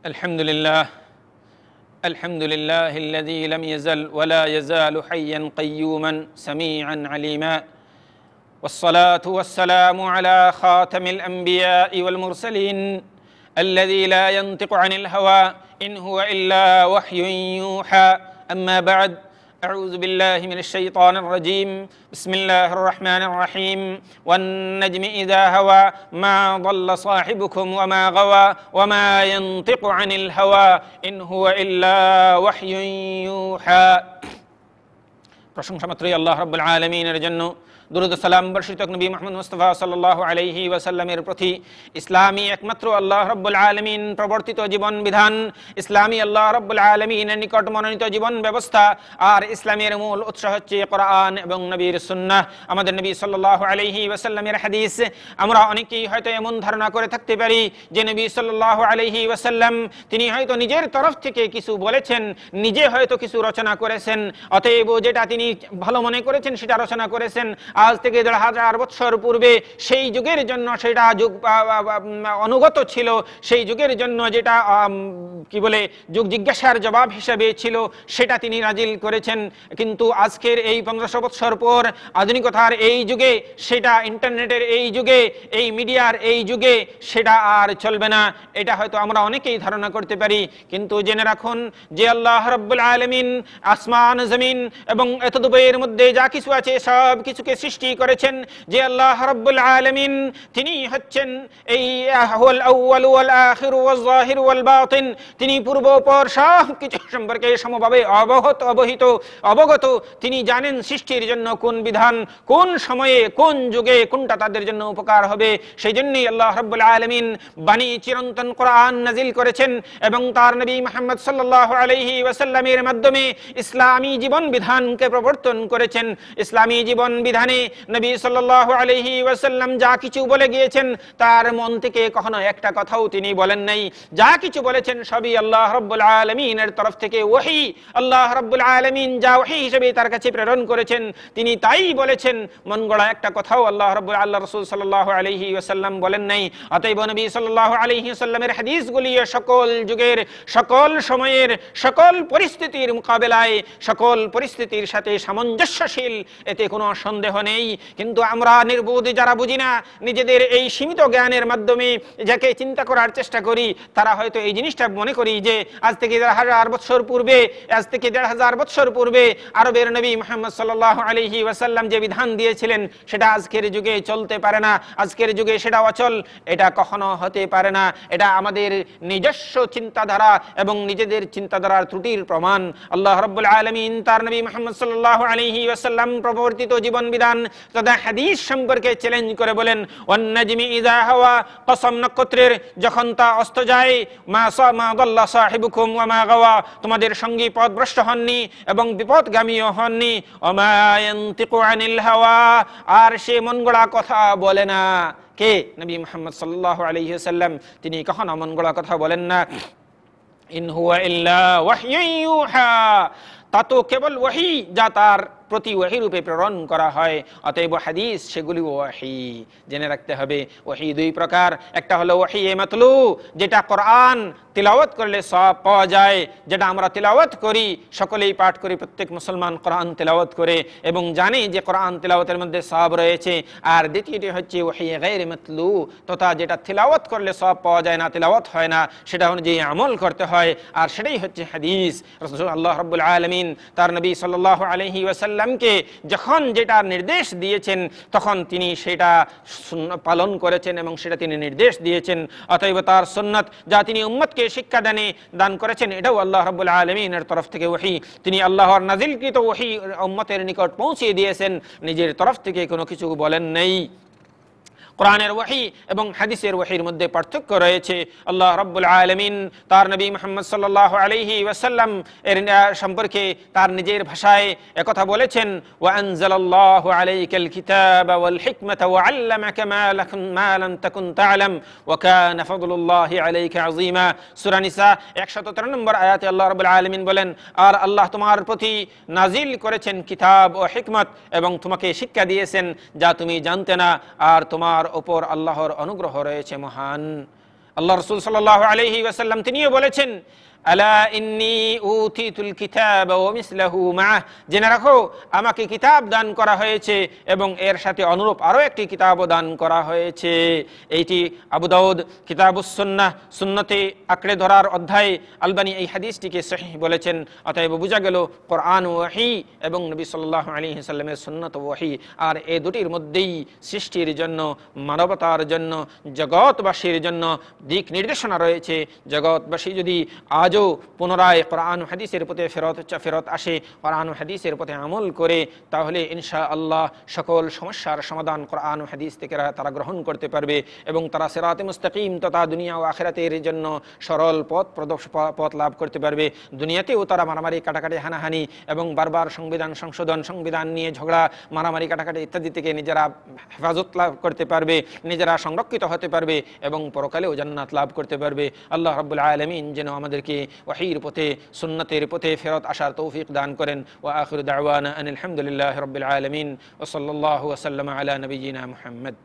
الحمد لله الذي لم يزل ولا يزال حيا قيوما سميعا عليما والصلاة والسلام على خاتم الأنبياء والمرسلين الذي لا ينطق عن الهوى إن هو إلا وحي يوحى أما بعد أعوذ بالله من الشيطان الرجيم بسم الله الرحمن الرحيم والنجم إذا هوى ما ضل صاحبكم وما غوى وما ينطق عن الهوى إن هو إلا وحي يوحى প্রশংসা মাত্রই আল্লাহ রাব্বুল আলামিনের জন্য দুরূদ সালাম বর্ষিত নবী মুহাম্মদ মুস্তাফা সাল্লাল্লাহু আলাইহি ওয়াসাল্লামের প্রতি ইসলামী একমাত্র আল্লাহ রাব্বুল আলামিন প্রবর্তিত জীবন বিধান, ইসলামী আল্লাহ রাব্বুল আলামিনের নিকট মনোনীত জীবন ব্যবস্থা আর ইসলামের মূল উৎস হচ্ছে কোরআন এবং নবীর সুন্নাহ, আমাদের নবী সাল্লাল্লাহু আলাইহি ওয়াসাল্লামের হাদিস। আমরা অনেকেই হয়তো এমন ধারণা করে থাকতে পারি যে নবী সাল্লাল্লাহু আলাইহি ওয়াসাল্লাম তিনি হয়তো নিজের তরফ থেকে কিছু বলেছেন, নিজে হয়তো কিছু রচনা করেছেন, অতএব যেটা তিনি ভালো মনে করেছেন সেটা রচনা করেছেন। আজ থেকে ১,৫০০ বছর পূর্বে সেই যুগের জন্য সেটা যুগ অনুগত ছিল, সেই যুগের জন্য যেটা যুগ জিজ্ঞাসার জবাব হিসেবে ছিল সেটা তিনি নাজিল করেছেন। কিন্তু আজকের এই ১৫০০ বছর পর আধুনিকতার এই যুগে, সেটা ইন্টারনেটের এই যুগে, এই মিডিয়ার এই যুগে সেটা আর চলবে না, এটা হয়তো আমরা অনেকেই ধারণা করতে পারি। কিন্তু জেনে রাখুন যে আল্লাহ রাব্বুল আলামিন আসমান জমিন এবং এতদুপয়ের মধ্যে যা কিছু আছে সব কিছুকে সৃষ্টি করেছেন, যে আল্লাহ রাব্বুল আলামিন তিনি হচ্ছেন এই হুয়াল আউয়াল ওয়াল আখির ওয়াল যাহির ওয়াল বাতিন, তিনি পূর্ব পর সব কিছু সম্পর্কে সমভাবে অবগত। তিনি জানেন সৃষ্টির জন্য কোন বিধান, কোন সময়ে, কোন যুগে কোনটা তাদের জন্য উপকার হবে। সেই জন্যই আল্লাহ রাব্বুল আলামিন বাণী চিরন্তন কোরআন নাজিল করেছেন এবং তার নবী মুহাম্মদ সাল্লাল্লাহু আলাইহি ওয়াসাল্লামের মাধ্যমে ইসলামী জীবন বিধানকে প্রবর্তন করেছেন। ইসলামী জীবন বিধানে নবী সাল্লাল্লাহু আলাইহি ওয়াসাল্লাম যা কিছু বলে গিয়েছেন তার মন থেকে কখনো একটা কথাও তিনি বলেন নাই। যা কিছু বলেছেন সবই আল্লাহ রাব্বুল আলামিনের তরফ থেকে ওহী। আল্লাহ রাব্বুল আলামিন যা ওহী হিসেবে তার কাছে প্রেরণ করেছেন তিনি তাই বলেছেন। মন গড়া একটা কথাও আল্লাহ রাসূল সাল্লাল্লাহু আলাইহি ওয়াসাল্লাম বলেন নাই। অতএব নবী সাল্লাল্লাহু আলাইহি ওয়াসাল্লামের হাদিসগুলি সকল যুগের, সকল সময়ের, সকল পরিস্থিতির মোকাবেলায়, সকল পরিস্থিতির সাথে সামঞ্জস্যশীল, এতে কোনো সন্দেহ নেই। কিন্তু আমরা নির্বোধ যারা বুঝি না, নিজেদের এই সীমিত জ্ঞানের মাধ্যমে যাকে চিন্তা করার চেষ্টা করি, তারা হয়তো এই জিনিসটা মনে করি যে আজ থেকে ১,৫০০ বছর পূর্বে, আজ থেকে ১,৫০০ বছর পূর্বে আরবের নবী মুহাম্মদ সাল্লাল্লাহু আলাইহি ওয়াসাল্লাম যে বিধান দিয়েছিলেন সেটা আজকের যুগে চলতে পারে না, আজকের যুগে সেটা অচল। এটা কখনো হতে পারে না। এটা আমাদের নিজস্ব চিন্তাধারা এবং নিজেদের চিন্তাধারার ত্রুটির প্রমাণ। আল্লাহ রাব্বুল আলামিন তার নবী মুহাম্মদ সাল্লাল্লাহু আলাইহি ওয়াসাল্লাম প্রবর্তিত জীবন বিধান তথা হাদিস সম্পর্কে চ্যালেঞ্জ করে বলেন, ওয়ান নাজমি ইযা হাওয়া, কসম নক্ষত্রের যখন তা অস্ত যায়, মা দাল্লা সাহিবুকুম ওয়া মা গাওয়া, তোমাদের সঙ্গী পথভ্রষ্ট হননি এবং বিপদগামীও হননি। ওয়া মা ইয়ানতিকু আনিল হাওয়া, আর সে মন গড়া কথা বলে না। কে? নবী মুহাম্মদ সাল্লাল্লাহু আলাইহি ওয়াসাল্লাম, তিনি কখনো মন গড়া কথা বলেন না। ইন হুয়া ইল্লা ওয়াহয়ুন ইউহা, তা তো কেবল ওহী যা তার প্রতি ওহী রূপে প্রেরণ করা হয়। অতএব হাদিস সেগুলি ওহী। জেনে রাখতে হবে ওহী দুই প্রকার। একটা হলো ওহী মাতলু, যেটা কোরআন তিলাওয়াত করলে সওয়াব পাওয়া যায়, যেটা আমরা তিলাওয়াত করি, সকলেই পাঠ করি, প্রত্যেক মুসলমান কোরআন তিলাওয়াত করে এবং জানে যে কোরআন তিলাওয়াতের মধ্যে সওয়াব রয়েছে। আর দ্বিতীয়টি হচ্ছে ওহী গায়রে মাতলু, তথা যেটা তিলাওয়াত করলে সওয়াব পাওয়া যায় না, তিলাওয়াত হয় না, সেটা অনুযায়ী আমল করতে হয়, আর সেটাই হচ্ছে হাদিস। রাসূল আল্লাহ রাব্বুল আলামিন তার নবী সাল্লাল্লাহু আলাইহি ওয়াসাল্লামকে যখন যেটা নির্দেশ দিয়েছেন তখন তিনি সেটা পালন করেছেন এবং সেটা তিনি নির্দেশ দিয়েছেন। অতএব তার সুন্নাত যা তিনি উম্মতকে শিক্ষা দান করেছেন এটাও আল্লাহ রাব্বুল আলামিনের তরফ থেকে ওহী। তিনি আল্লাহর নাজিলকৃত ওহী উম্মতের নিকট পৌঁছে দিয়েছেন, নিজের তরফ থেকে কোনো কিছু বলেন নাই। কোরআনের ওহী এবং হাদিসের ওহীর মধ্যে পার্থক্য রয়েছে। আল্লাহ রাব্বুল আলামিন তার নবী মুহাম্মদ সাল্লাল্লাহু আলাইহি ওয়াসাল্লাম এর সম্পর্কে তার নিজের ভাষায় একথা বলেছেন, ওয়া আনজালাল্লাহু আলাইকাল কিতাবা ওয়াল হিকমাতা ওয়া আল্লামাকা মা লাম তাকুন তা'লাম ওয়া কানা ফাদলুল্লাহি আলাইকা আযীমা। সূরা নিসা ১১৩ নম্বর আয়াতে আল্লাহ রাব্বুল আলামিন বলেন, আর আল্লাহ তোমার প্রতি নাজিল করেছেন কিতাব ও হিকমত এবং তোমাকে শিক্ষা দিয়েছেন যা তুমি জানতে না, আর তোমার উপর আল্লাহর অনুগ্রহ রয়েছে মহান। আল্লাহ রাসূল সাল্লাল্লাহু আলাইহি ওয়াসাল্লাম তিনিও বলেছেন, আলা ইন্নী উতিতুল কিতাব ওয়া মিসলাহু মা'হ, জেনে রাখো আমাকে কিতাব দান করা হয়েছে এবং এর সাথে অনুরূপ আরও একটি কিতাবও দান করা হয়েছে। এইটি আবু দাউদ কিতাবুস সুন্নাহ, সুন্নতে আঁকড়ে ধরার অধ্যায়ে আলবানী এই হাদিসটিকে সহিহ বলেছেন। অতএব বোঝা গেল কোরআন ওয়াহী এবং নবী সাল্লাল্লাহু আলাইহি সাল্লামের সুন্নাত ওয়াহী, আর এই দুটির মধ্যেই সৃষ্টির জন্য, মানবতার জন্য, জগৎবাসীর জন্য দিক নির্দেশনা রয়েছে। জগৎবাসী যদি আজও পুনরায় কোরআন ও হাদিসের পথে ফেরত আসে, কোরআন ও হাদিসের পথে আমল করে, তাহলে ইনশাআল্লাহ সকল সমস্যার সমাধান কোরআন ও হাদিস থেকে তারা গ্রহণ করতে পারবে এবং তারা সিরাতে মুস্তাকিম তথা দুনিয়া ও আখিরাতের জন্য সরল পথ লাভ করতে পারবে। দুনিয়াতেও তারা মারামারি, কাটাকাটি, হানাহানি এবং বারবার সংবিধান সংশোধন, সংবিধান নিয়ে ঝগড়া, মারামারি, কাটাকাটি ইত্যাদি থেকে নিজেরা হেফাজত লাভ করতে পারবে, নিজেরা সংরক্ষিত হতে পারবে এবং পরকালেও জান্নাত লাভ করতে পারবে। আল্লাহ রাব্বুল আলামিন যেন আমাদেরকে ওয়াহীর পথে, সুন্নতের পথে ফেরত আসার তৌফিক দান করেন। ওয়া আখিরু দাওয়ানা আনিল হামদুলিল্লাহি রাব্বিল আলামিন ওয়া সাল্লাল্লাহু ওয়া সাল্লামা আলা নবিয়িনা মুহাম্মদ।